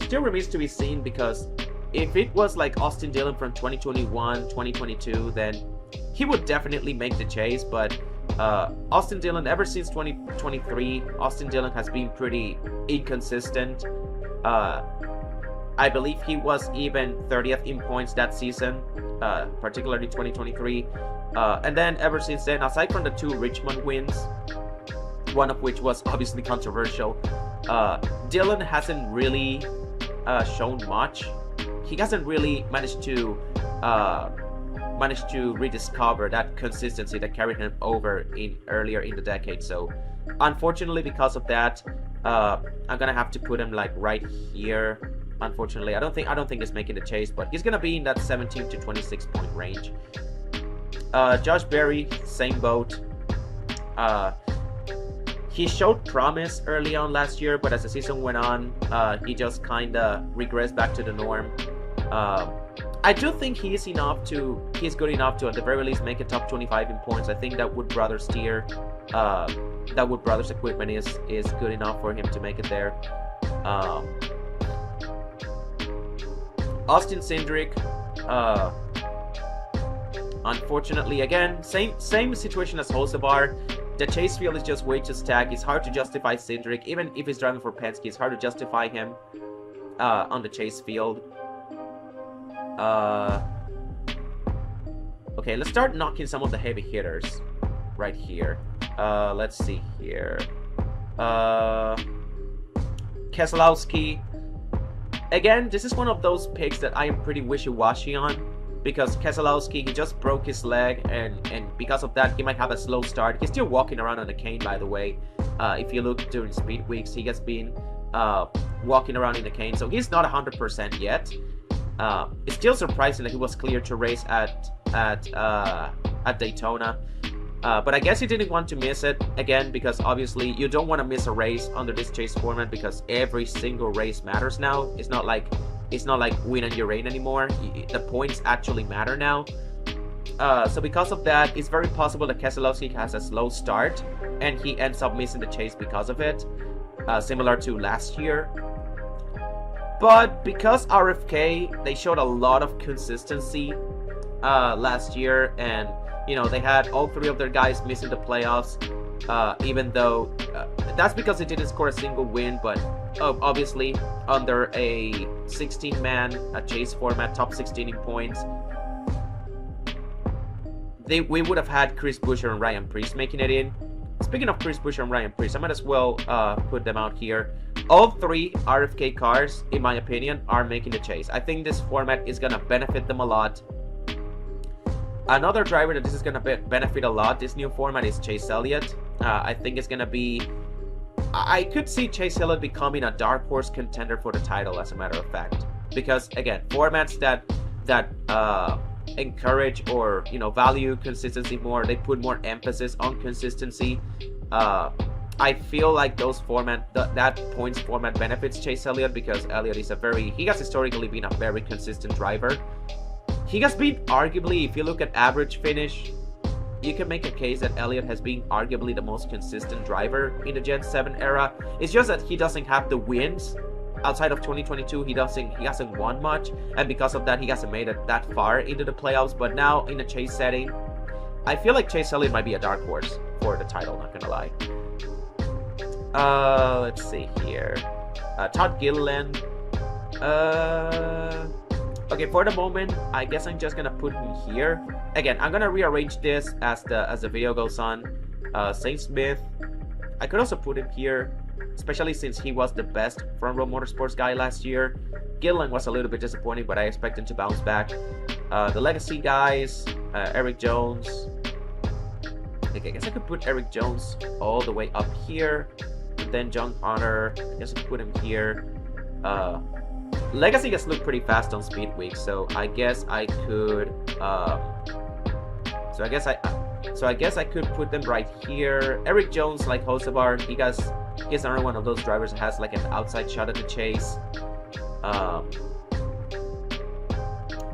[SPEAKER 1] Still remains to be seen, because if it was like Austin Dillon from 2021, 2022, then he would definitely make the chase, but Austin Dillon, ever since 2023, Austin Dillon has been pretty inconsistent. I believe he was even 30th in points that season, particularly 2023. And then ever since then, aside from the 2 Richmond wins, one of which was obviously controversial, Dillon hasn't really shown much. He hasn't really managed to rediscover that consistency that carried him over earlier in the decade. So unfortunately, because of that, I'm gonna have to put him like right here. Unfortunately, I don't think he's making the chase, but he's gonna be in that 17 to 26 point range. Josh Berry, same boat. He showed promise early on last year, but as the season went on, he just kind of regressed back to the norm. I do think he's good enough to, at the very least, make a top 25 in points. I think that Wood Brothers tier, that Wood Brothers equipment is good enough for him to make it there. Austin Cindric, unfortunately, again, same situation as Hocevar. The chase field is just way too stacked. It's hard to justify Cindric. Even if he's driving for Penske, it's hard to justify him on the chase field. Okay, let's start knocking some of the heavy hitters right here. Let's see here. Keselowski. Again, this is one of those picks that I am pretty wishy-washy on, because Keselowski, he just broke his leg, and because of that, he might have a slow start. He's still walking around on a cane, by the way. If you look during speed weeks, he has been walking around in a cane, so he's not 100% yet. It's still surprising that he was cleared to race at Daytona. But I guess he didn't want to miss it again, because obviously you don't want to miss a race under this chase format, because every single race matters now. It's not like win and you reign anymore. The points actually matter now. So because of that, it's very possible that Keselowski has a slow start and he ends up missing the chase because of it, similar to last year. But because RFK, they showed a lot of consistency last year, and they had all 3 of their guys missing the playoffs, even though that's because they didn't score a single win. But obviously, under a 16-man chase format, top 16 in points, we would have had Chris Buescher and Ryan Preece making it in. Speaking of Chris Buescher and Ryan Preece, I might as well put them out here. All 3 RFK cars, in my opinion, are making the chase. I think this format is going to benefit them a lot. Another driver that this is going to benefit a lot, this new format, is Chase Elliott. I think it's going to be... I could see Chase Elliott becoming a dark horse contender for the title, as a matter of fact. Because, again, formats that encourage or, value consistency more, they put more emphasis on consistency. I feel like that points format benefits Chase Elliott, because Elliott is he has historically been a very consistent driver. He has been arguably, if you look at average finish, you can make a case that Elliott has been arguably the most consistent driver in the Gen 7 era. It's just that he doesn't have the wins. Outside of 2022, he hasn't won much, and because of that, he hasn't made it that far into the playoffs. But now in the chase setting, I feel like Chase Elliott might be a dark horse for the title, not gonna lie. Let's see here. Todd Gilliland. Okay, for the moment, I guess I'm just gonna put him here. Again, I'm gonna rearrange this as the video goes on. Saint Smith, I could also put him here, especially since he was the best front row motorsports guy last year. Gillen was a little bit disappointing, but I expect him to bounce back. The legacy guys, Eric Jones. Okay, I guess I could put Eric Jones all the way up here, and then John Connor. I guess I could put him here. Legacy gets look pretty fast on Speed Week, so I guess I could. So I guess I could put them right here. Eric Jones, like Hocevar, he's another one of those drivers that has like an outside shot at the chase.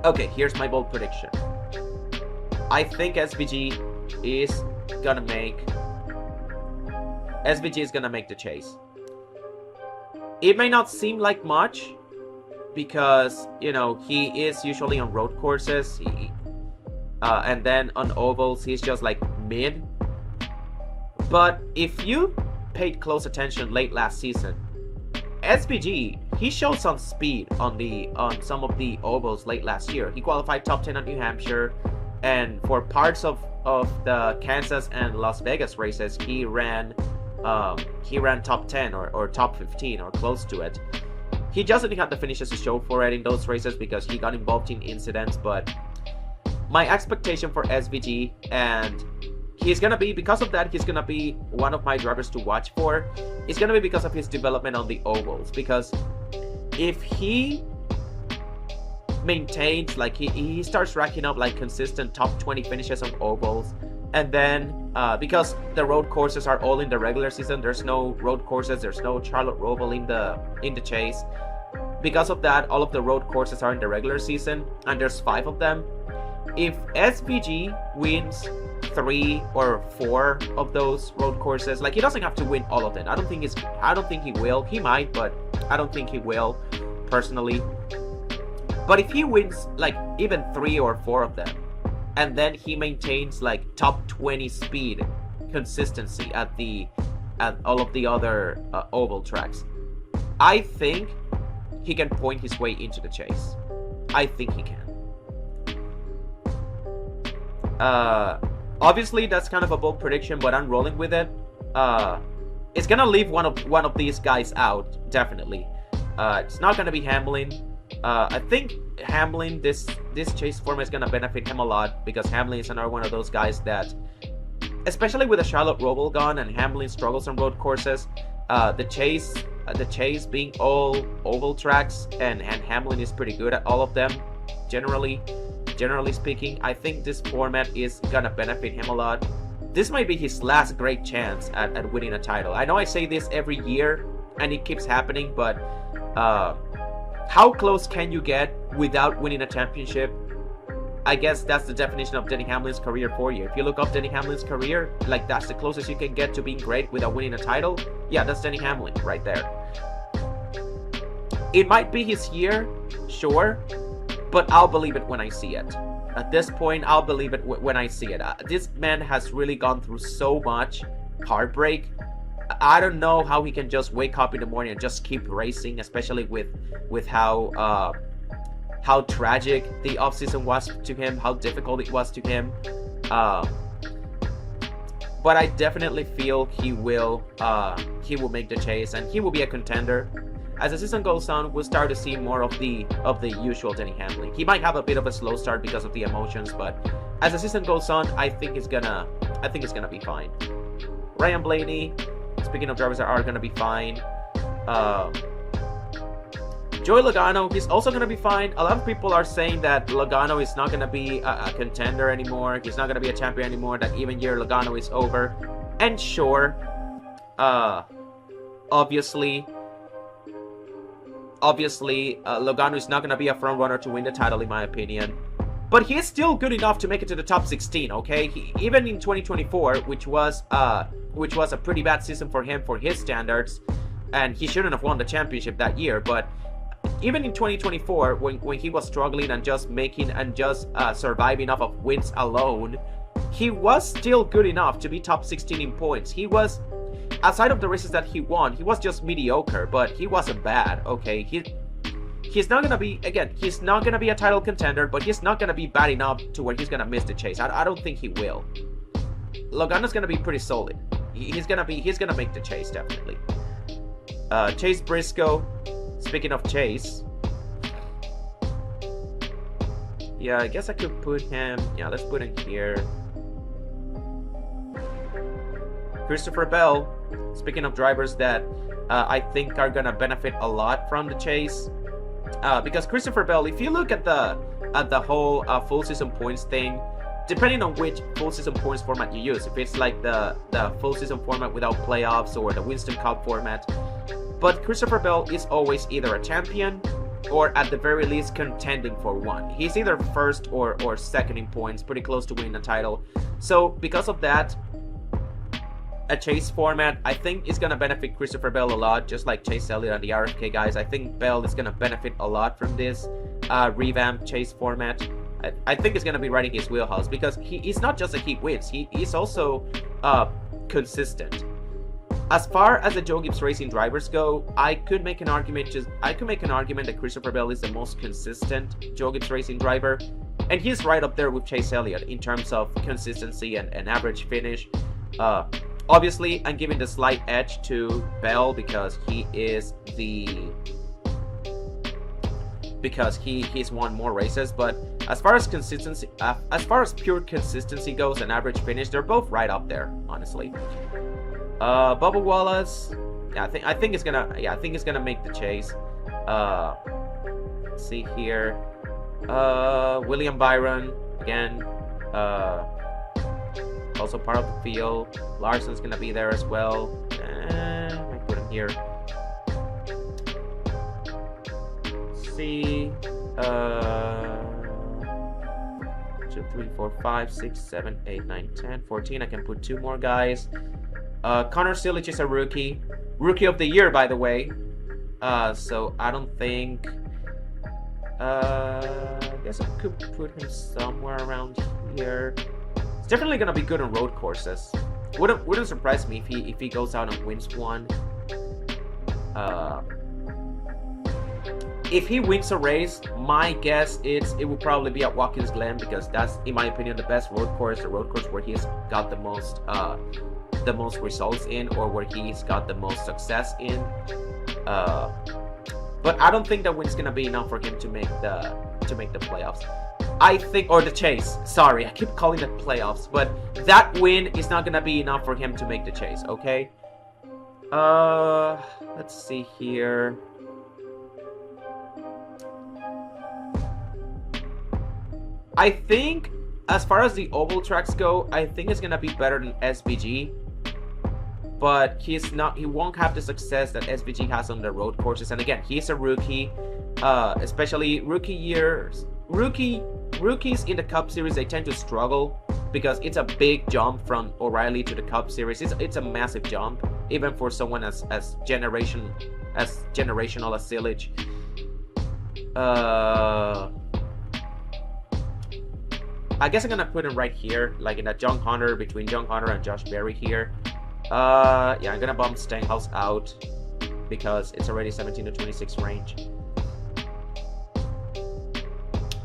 [SPEAKER 1] Okay, here's my bold prediction. I think SVG is gonna make the chase. It may not seem like much because, you know, he is usually on road courses, and then on ovals he's just like mid. But if you paid close attention late last season, SVG, he showed some speed on some of the ovals late last year. He qualified top 10 at New Hampshire, and for parts of the Kansas and Las Vegas races, he ran top 10 or top 15 or close to it. He just didn't have the finishes to show for it in those races because he got involved in incidents. But my expectation for SVG, and because of that, he's gonna be one of my drivers to watch for. It's gonna be because of his development on the ovals. Because if he maintains, like he starts racking up like consistent top 20 finishes on ovals, and then because the road courses are all in the regular season, there's no road courses, there's no Charlotte Roval in the chase. Because of that, all of the road courses are in the regular season, and there's 5 of them. If SVG wins 3 or 4 of those road courses, like he doesn't have to win all of them. I don't think he will. He might, but I don't think he will personally. But if he wins like even 3 or 4 of them, and then he maintains like top 20 speed consistency at all of the other oval tracks, I think he can point his way into the chase. I think he can. Obviously that's kind of a bold prediction, but I'm rolling with it. It's gonna leave one of these guys out, definitely. It's not gonna be Hamlin. I think Hamlin, this chase format is gonna benefit him a lot, because Hamlin is another one of those guys that, especially with the Charlotte Roval gone and Hamlin struggles on road courses, the chase being all oval tracks, and Hamlin is pretty good at all of them, generally speaking. I think this format is gonna benefit him a lot. This might be his last great chance at winning a title. I know I say this every year and it keeps happening, but how close can you get without winning a championship? I guess that's the definition of Denny Hamlin's career for you. If you look up Denny Hamlin's career, like that's the closest you can get to being great without winning a title. Yeah, that's Denny Hamlin right there. It might be his year, sure, but I'll believe it when I see it. At this point, I'll believe it when I see it. This man has really gone through so much heartbreak. I don't know how he can just wake up in the morning and just keep racing, especially with how tragic the offseason was to him, how difficult it was to him. But I definitely feel he will make the chase, and he will be a contender. As the season goes on, we'll start to see more of the usual Denny Hamlin. He might have a bit of a slow start because of the emotions, but as the season goes on, I think it's gonna be fine. Ryan Blaney, speaking of drivers that are gonna be fine. Joey Logano, he's also gonna be fine. A lot of people are saying that Logano is not gonna be a contender anymore. He's not gonna be a champion anymore. That even year Logano is over. And sure, obviously, Logano is not going to be a front runner to win the title, in my opinion. But he is still good enough to make it to the top 16, okay? Even in 2024, which was a pretty bad season for him for his standards, and he shouldn't have won the championship that year. But even in 2024, when he was struggling and just surviving off of wins alone, he was still good enough to be top 16 in points. He was, outside of the races that he won, he was just mediocre, but he wasn't bad, okay? he's not gonna be, again, he's not gonna be a title contender, but he's not gonna be bad enough to where he's gonna miss the chase. I don't think he will. Logano's gonna be pretty solid. He's gonna make the chase, definitely. Chase Briscoe. Speaking of Chase, yeah, I guess I could put him. Yeah, let's put him here. Christopher Bell. Speaking of drivers that I think are gonna benefit a lot from the chase, because Christopher Bell, if you look at the whole full season points thing, depending on which full season points format you use, if it's like the full season format without playoffs or the Winston Cup format, but Christopher Bell is always either a champion or at the very least contending for one. He's either first or second in points, pretty close to winning a title. So because of that, a chase format I think is gonna benefit Christopher Bell a lot, just like Chase Elliott and the RFK guys. I think Bell is gonna benefit a lot from this revamped chase format. I think it's gonna be right in his wheelhouse, because he's not just a he wins, he's also consistent. As far as the Joe Gibbs Racing drivers go, I could make an argument that Christopher Bell is the most consistent Joe Gibbs Racing driver, and he's right up there with Chase Elliott in terms of consistency and average finish. Obviously, I'm giving the slight edge to Bell because he's won more races, but as far as consistency, as far as pure consistency goes and average finish, they're both right up there, honestly. Bubba Wallace, yeah, I think it's gonna make the chase. Let's see here. William Byron again, also part of the field. Larson's gonna be there as well. I put him here. Let's see. 2, 3, 4, 5, 6, 7, 8, 9, 10, 14. I can put 2 more guys. Connor Silich is a rookie of the year, by the way. So I don't think. I guess I could put him somewhere around here. It's definitely gonna be good on road courses. Wouldn't surprise me if he goes out and wins one. If he wins a race, my guess is it will probably be at Watkins Glen, because that's, in my opinion, the best road course. The road course where he's got the most results in, or where he's got the most success in. But I don't think that win's gonna be enough for him to make the playoffs. I think, or the chase. Sorry, I keep calling it playoffs, but that win is not gonna be enough for him to make the chase. Okay. Let's see here. I think, as far as the oval tracks go, I think it's gonna be better than SVG. But he won't have the success that SVG has on the road courses. And again, he's a rookie, especially rookies in the Cup Series, they tend to struggle because it's a big jump from O'Reilly to the Cup Series. It's a massive jump, even for someone as generational as Silich. I guess I'm gonna put him right here, like in that between John Hunter and Josh Berry here. Yeah, I'm gonna bump Stenhouse out because it's already 17 to 26 range.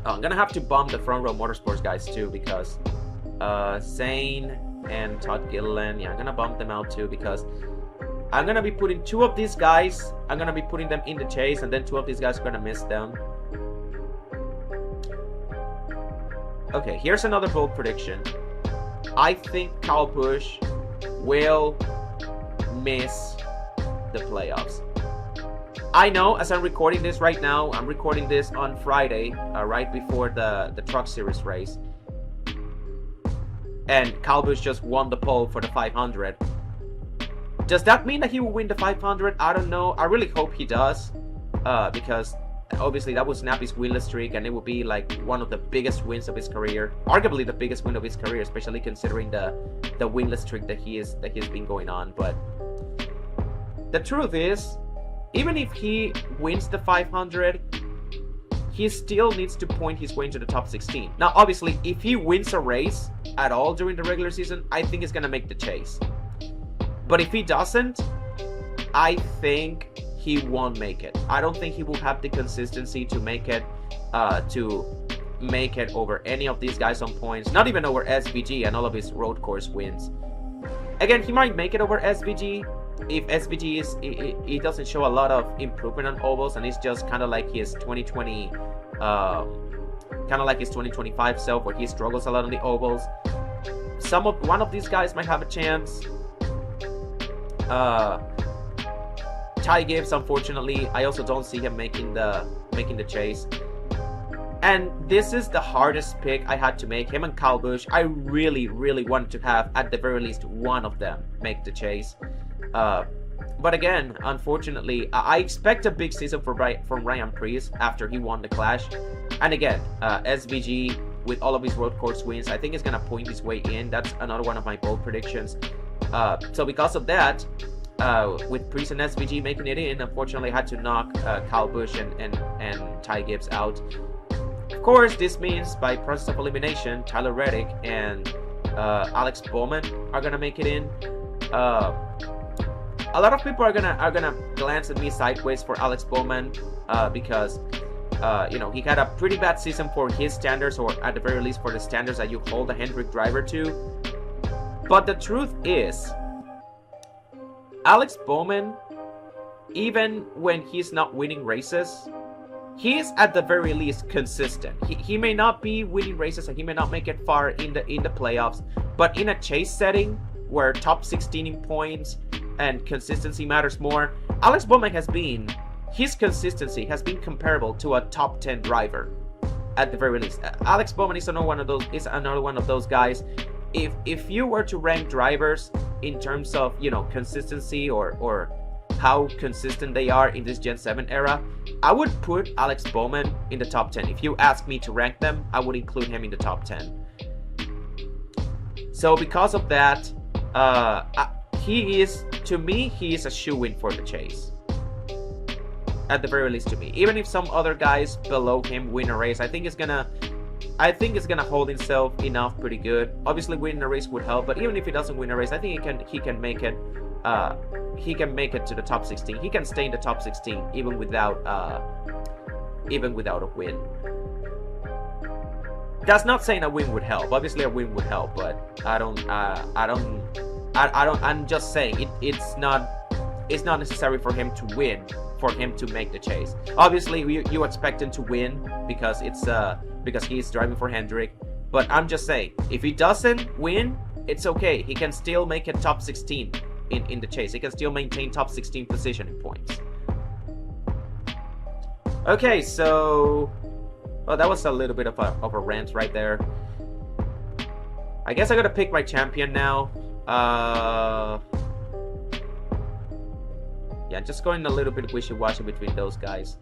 [SPEAKER 1] I'm gonna have to bump the Front Row Motorsports guys too, because Zane and Todd Gilliland, yeah, I'm gonna bump them out too, because I'm gonna be putting 2 of these guys, I'm gonna be putting them in the chase, and then 2 of these guys are gonna miss them. Okay, here's another bold prediction. I think Kyle Busch will miss the playoffs. I know, as I'm recording this right now, I'm recording this on Friday, right before the Truck Series race. And Kyle Busch just won the pole for the 500. Does that mean that he will win the 500? I don't know. I really hope he does, because obviously that would snap his winless streak, and it would be like one of the biggest wins of his career, arguably the biggest win of his career, especially considering the winless streak that he's been going on. But the truth is, even if he wins the 500, he still needs to point his way into the top 16. Now, obviously, if he wins a race at all during the regular season, I think he's gonna make the chase. But if he doesn't, I think he won't make it. I don't think he will have the consistency to make it over any of these guys on points, not even over SVG and all of his road course wins. Again, he might make it over SVG if SVG is he doesn't show a lot of improvement on ovals and it's just kind of like his 2020 kind of like his 2025 self where he struggles a lot on the ovals. One of these guys might have a chance. Ty Gibbs, unfortunately, I also don't see him making the chase. And this is the hardest pick I had to make. Him and Kyle Busch, I really, really wanted to have at the very least one of them make the chase. But again, unfortunately, I expect a big season from Ryan Preece after he won the Clash. And again, SVG with all of his road course wins, I think is gonna point his way in. That's another one of my bold predictions. So because of that, with Preece and SVG making it in, unfortunately, I had to knock Kyle Busch and Ty Gibbs out. Of course, this means by process of elimination, Tyler Reddick and Alex Bowman are gonna make it in. A lot of people are gonna glance at me sideways for Alex Bowman because you know, he had a pretty bad season for his standards, or at the very least for the standards that you hold a Hendrick driver to. But the truth is, Alex Bowman, even when he's not winning races, he is at the very least consistent. He may not be winning races and he may not make it far in the playoffs, but in a chase setting where top 16 in points and consistency matters more, Alex Bowman his consistency has been comparable to a top 10 driver at the very least. Alex Bowman is another one of those guys. If you were to rank drivers in terms of, you know, consistency or how consistent they are in this Gen 7 era, I would put Alex Bowman in the top 10. If you ask me to rank them, I would include him in the top 10. So because of that, to me, he is a shoe-in for the chase. At the very least to me. Even if some other guys below him win a race, I think it's gonna hold himself enough pretty good. Obviously winning a race would help, but even if he doesn't win a race, I think he can make it to the top 16. He can stay in the top 16 even without a win. That's not saying a win would help. Obviously a win would help, but I'm just saying it's not necessary for him to win for him to make the chase. Obviously you expect him to win because he's driving for Hendrick, but I'm just saying if he doesn't win, it's okay. He can still make it top 16 in the chase. He can still maintain top 16 position in points. Okay, so that was a little bit of a rant right there. I guess I gotta pick my champion now. Yeah, just going a little bit wishy-washy between those guys.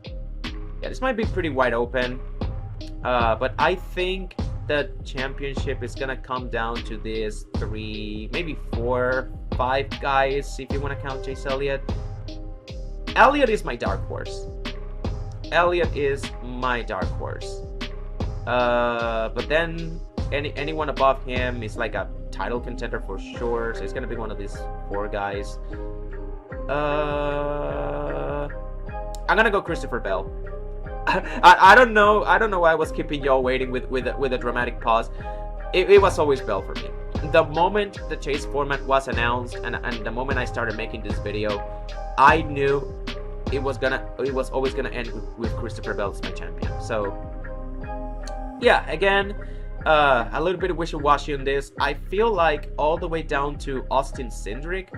[SPEAKER 1] Yeah, this might be pretty wide open. But I think the championship is gonna come down to this 3, maybe 4, 5 guys, if you want to count Chase Elliott. Elliott is my dark horse. But then anyone above him is like a title contender for sure. So it's gonna be one of these 4 guys. I'm gonna go Christopher Bell. I don't know why I was keeping y'all waiting with a dramatic pause. It was always Bell for me. The moment the chase format was announced and the moment I started making this video, I knew it was always gonna end with Christopher Bell as my champion. So yeah, again, a little bit of wishy-washy on this. I feel like all the way down to Austin Cindric,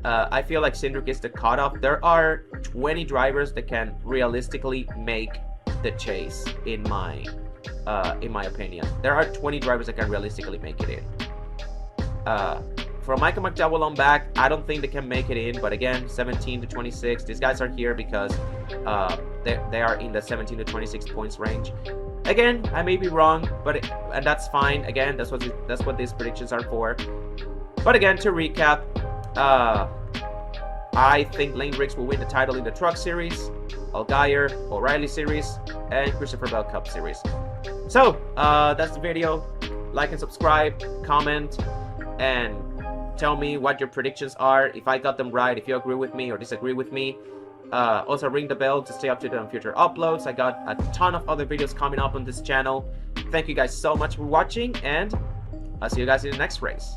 [SPEAKER 1] I feel like Cindric is the cutoff. There are 20 drivers that can realistically make the chase, in my opinion. There are 20 drivers that can realistically make it in. From Michael McDowell on back, I don't think they can make it in. But again, 17 to 26. These guys are here because they are in the 17 to 26 points range. Again, I may be wrong, and that's fine. Again, that's what these predictions are for. But again, to recap. I think Lane Riggs will win the title in the Truck Series, Allgaier, O'Reilly Series, and Christopher Bell Cup Series. So, that's the video. Like and subscribe, comment, and tell me what your predictions are, if I got them right, if you agree with me or disagree with me. Also ring the bell to stay up to date on future uploads. I got a ton of other videos coming up on this channel. Thank you guys so much for watching, and I'll see you guys in the next race.